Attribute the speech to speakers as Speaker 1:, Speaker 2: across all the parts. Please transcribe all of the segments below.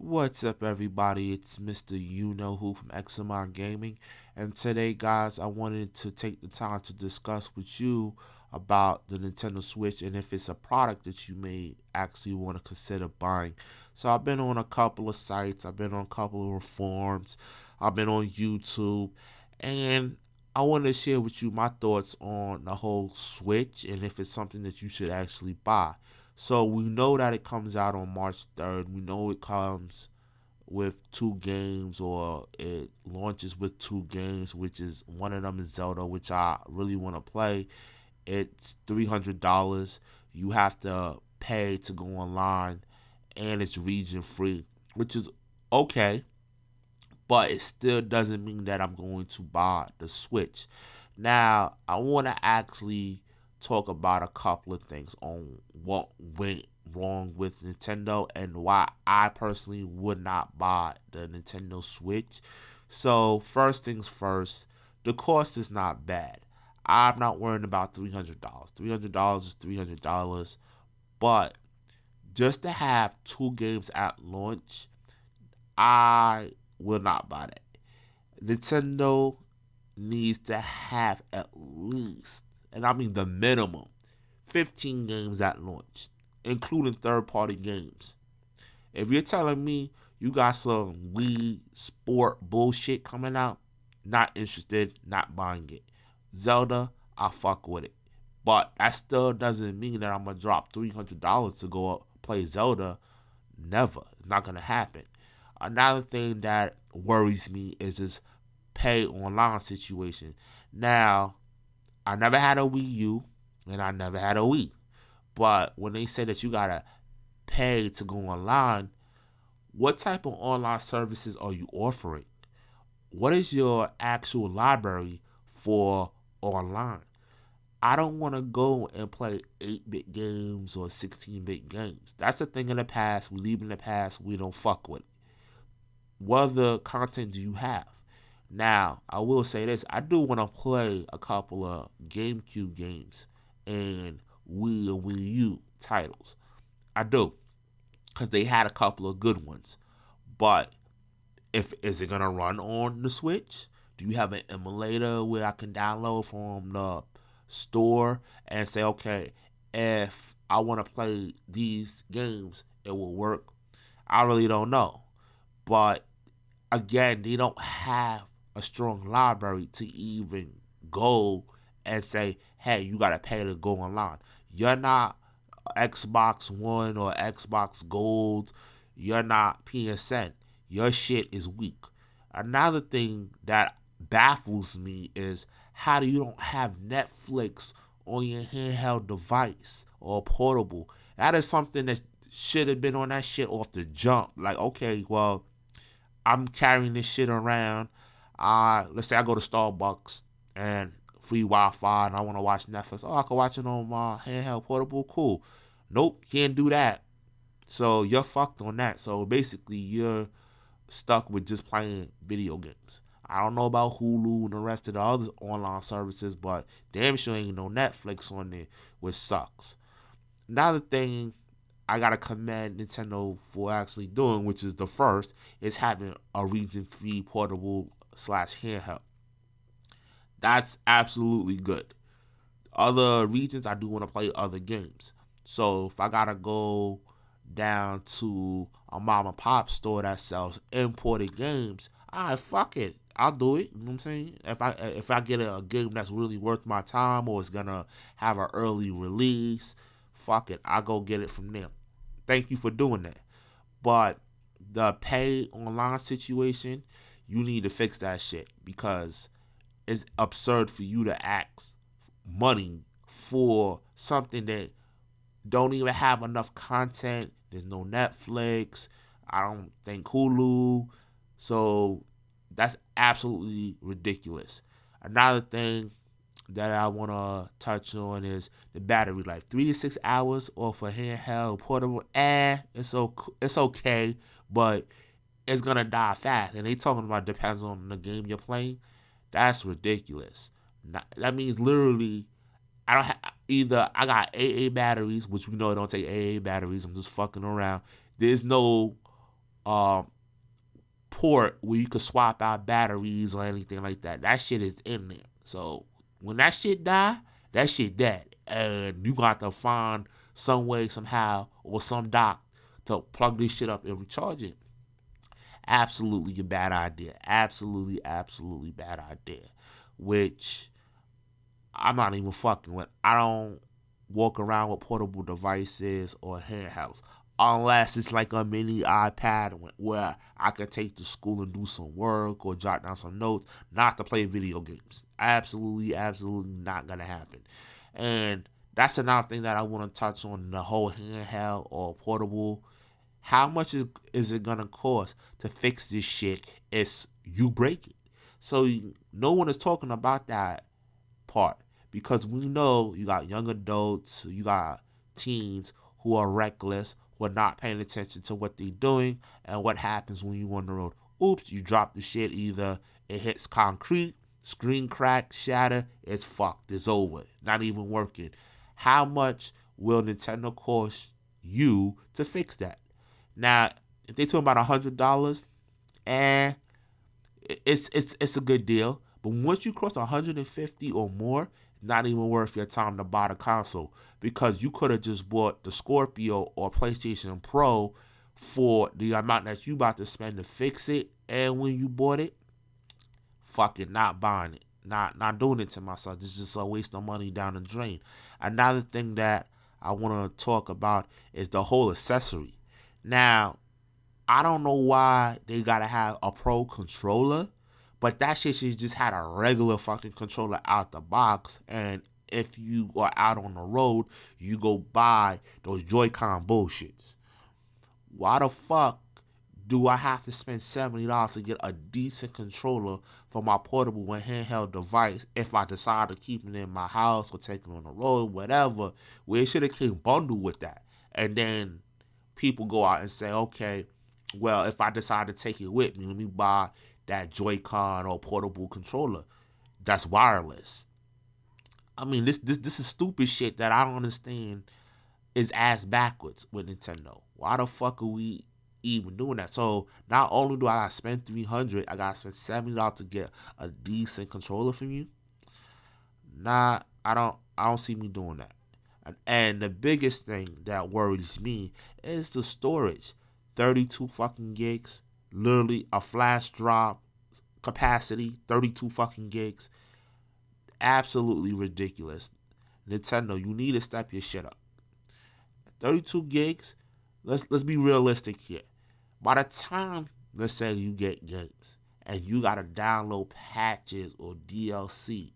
Speaker 1: What's up, everybody? It's MrUknowwho from XMR Gaming, and today, guys, I wanted to take the time to discuss with you about the Nintendo Switch and if it's a product that you may actually want to consider buying. So, I've been on a couple of sites, I've been on a couple of forums, I've been on YouTube, and I wanted to share with you my thoughts on the whole Switch and if it's something that you should actually buy. So we know that it comes out on March 3rd. We know it comes with two games, or it launches with two games, which is one of them is Zelda, which I really want to play. It's $300. You have to pay to go online, and it's region free, which is okay, but it still doesn't mean that I'm going to buy the Switch. Now, I want to actually talk about a couple of things on what went wrong with Nintendo and why I personally would not buy the Nintendo Switch. So, first things first, the cost is not bad. I'm not worrying about $300. $300 is $300, but just to have two games at launch, I will not buy that. Nintendo needs to have at least, and I mean the minimum, 15 games at launch, including third-party games. If you're telling me you got some Wii Sport bullshit coming out, not interested, not buying it. Zelda, I fuck with it. But that still doesn't mean that I'm going to drop $300 to go up play Zelda. Never. It's not going to happen. Another thing that worries me is this pay online situation. Now, I never had a Wii U and I never had a Wii. But when they say that you gotta pay to go online, what type of online services are you offering? What is your actual library for online? I don't want to go and play 8-bit games or 16-bit games. That's a thing in the past. We leave in the past. We don't fuck with it. What other content do you have? Now, I will say this. I do want to play a couple of GameCube games and Wii and Wii U titles. I do. Because they had a couple of good ones. But is it going to run on the Switch? Do you have an emulator where I can download from the store and say, okay, if I want to play these games, it will work? I really don't know. But again, they don't have a strong library to even go and say, hey, you got to pay to go online. You're not Xbox One or Xbox Gold. You're not PSN. Your shit is weak. Another thing that baffles me is how do you don't have Netflix on your handheld device or portable? That is something that should have been on that shit off the jump. Like, okay, well, I'm carrying this shit around. Let's say I go to Starbucks and free Wi-Fi and I want to watch Netflix. Oh, I can watch it on my handheld portable. Cool. Nope, can't do that. So you're fucked on that. So basically, you're stuck with just playing video games. I don't know about Hulu and the rest of the other online services, but damn sure ain't no Netflix on there, which sucks. Another thing I gotta commend Nintendo for actually doing, which is the first, is having a region-free portable / handheld. That's absolutely good. Other regions, I do want to play other games. So if I gotta go down to a mom and pop store that sells imported games, alright, fuck it. I'll do it. You know what I'm saying? If I get a game that's really worth my time or it's gonna have an early release, fuck it. I'll go get it from them. Thank you for doing that. But the pay online situation, you need to fix that shit because it's absurd for you to ask money for something that don't even have enough content. There's no Netflix. I don't think Hulu. So that's absolutely ridiculous. Another thing that I want to touch on is the battery life. 3 to 6 hours off a handheld portable. It's okay, but it's gonna die fast. And they talking about depends on the game you're playing. That's ridiculous. That means literally, I don't either I got AA batteries, which we know I don't take AA batteries. I'm just fucking around. There's no um port where you could swap out batteries or anything like that. That shit is in there. So when that shit die, that shit dead. And you got to find some way, somehow, or some dock to plug this shit up and recharge it. Absolutely a bad idea. Absolutely, absolutely bad idea. Which I'm not even fucking with. I don't walk around with portable devices or handhelds unless it's like a mini iPad where I can take to school and do some work or jot down some notes, not to play video games. Absolutely, absolutely not gonna happen. And that's another thing that I want to touch on, the whole handheld or portable. How much is it gonna cost to fix this shit if you break it? So no one is talking about that part, because we know you got young adults, you got teens who are reckless, who are not paying attention to what they're doing, and what happens when you on the road. Oops, you drop the shit, either it hits concrete, screen crack, shatter, it's fucked, it's over, not even working. How much will Nintendo cost you to fix that? Now, if they talking about $100, and it's a good deal. But once you cross 150 or more, not even worth your time to buy the console, because you could have just bought the Scorpio or PlayStation Pro for the amount that you about to spend to fix it, and when you bought it, fucking not buying it, not doing it to myself. It's just a waste of money down the drain. Another thing that I want to talk about is the whole accessory. Now, I don't know why they gotta have a pro controller, but that shit should just had a regular fucking controller out the box. And if you are out on the road, you go buy those Joy-Con bullshits. Why the fuck do I have to spend $70 to get a decent controller for my portable and handheld device if I decide to keep it in my house or take it on the road, whatever, where it should have came bundled with that? And then people go out and say, okay, well, if I decide to take it with me, let me buy that Joy-Con or portable controller that's wireless. I mean, this is stupid shit that I don't understand is ass backwards with Nintendo. Why the fuck are we even doing that? So not only do I gotta spend $300, I gotta spend $70 to get a decent controller from you. Nah, I don't see me doing that. And the biggest thing that worries me is the storage. 32 fucking gigs, literally a flash drive capacity, 32 fucking gigs. Absolutely ridiculous. Nintendo, you need to step your shit up. 32 gigs, let's be realistic here. By the time, let's say you get games and you gotta download patches or DLC,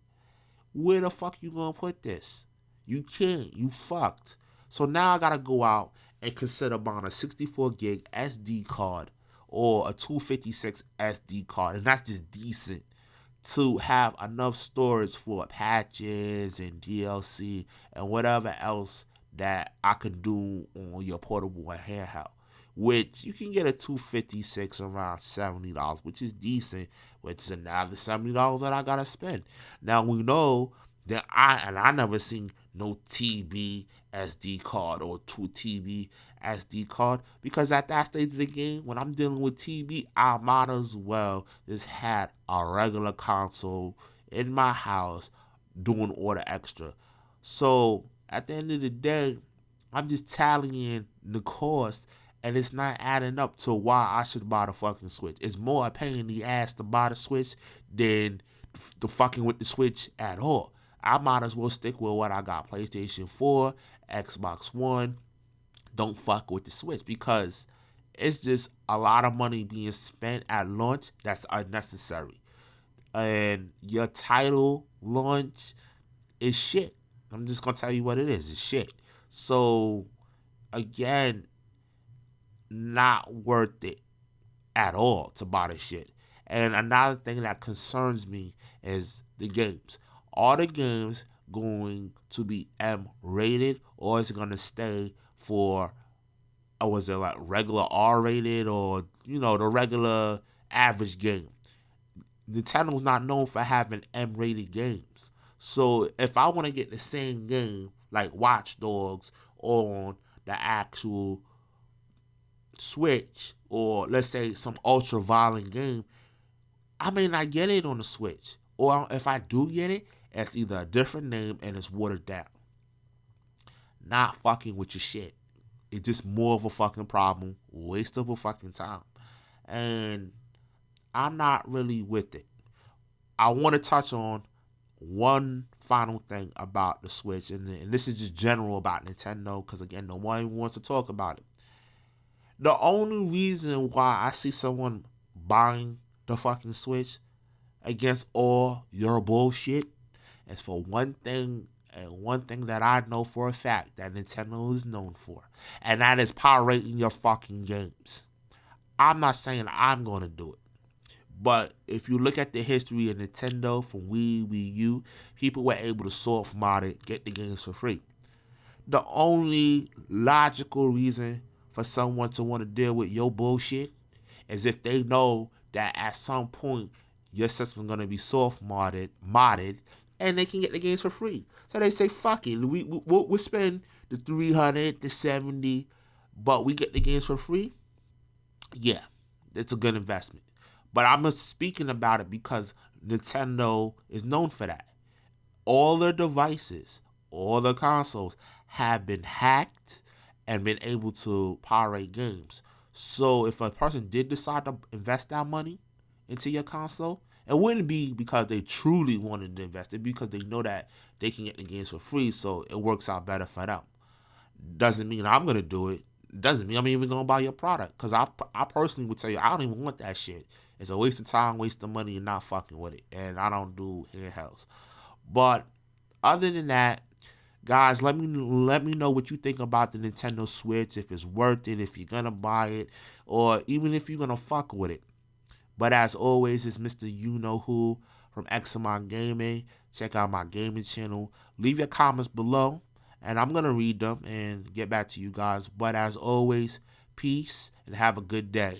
Speaker 1: where the fuck you gonna put this? You can't. You fucked. So now I gotta go out and consider buying a 64 gig SD card or a 256 SD card, and that's just decent, to have enough storage for patches and DLC and whatever else that I could do on your portable and handheld. Which you can get a 256 around $70, which is decent, which is another $70 that I gotta spend. Now we know that I never seen no TB SD card or 2 TB SD card, because at that stage of the game, when I'm dealing with TB, I might as well just had a regular console in my house doing all the extra. So at the end of the day, I'm just tallying the cost, and it's not adding up to why I should buy the fucking Switch. It's more a pain in the ass to buy the Switch than the fucking with the Switch at all. I might as well stick with what I got: PlayStation 4, Xbox One. Don't fuck with the Switch, because it's just a lot of money being spent at launch that's unnecessary. And your title launch is shit. I'm just gonna tell you what it is. It's shit. So again, not worth it at all to buy this shit. And another thing that concerns me is the games. Are the games going to be M rated, or is it gonna stay for, or was it like regular R rated, or the regular average game? Nintendo's not known for having M rated games. So if I want to get the same game like Watch Dogs on the actual Switch, or let's say some ultra violent game, I may not get it on the Switch. Or if I do get it, it's either a different name and it's watered down. Not fucking with your shit. It's just more of a fucking problem, waste of a fucking time. And I'm not really with it. I want to touch on one final thing about the Switch, and this is just general about Nintendo, because again, no one wants to talk about it. The only reason why I see someone buying the fucking Switch against all your bullshit is for one thing, and one thing that I know for a fact that Nintendo is known for, and that is pirating your fucking games. I'm not saying I'm going to do it. But if you look at the history of Nintendo from Wii U, people were able to soft mod it, get the games for free. The only logical reason for someone to want to deal with your bullshit is if they know that at some point your system is going to be soft modded, and they can get the games for free. So they say, fuck it, we'll spend the 300, the 70, but we get the games for free. Yeah, it's a good investment. But I'm just speaking about it because Nintendo is known for that. All their devices, all their consoles have been hacked and been able to pirate games. So if a person did decide to invest that money into your console, it wouldn't be because they truly wanted to invest it, because they know that they can get the games for free, so it works out better for them. Doesn't mean I'm going to do it. Doesn't mean I'm even going to buy your product. Because I personally would tell you, I don't even want that shit. It's a waste of time, waste of money, and not fucking with it. And I don't do handhelds. But other than that, guys, let me know what you think about the Nintendo Switch, if it's worth it, if you're going to buy it, or even if you're going to fuck with it. But as always, it's MrUknowwho from XMR Gaming. Check out my gaming channel. Leave your comments below, and I'm going to read them and get back to you guys. But as always, peace and have a good day.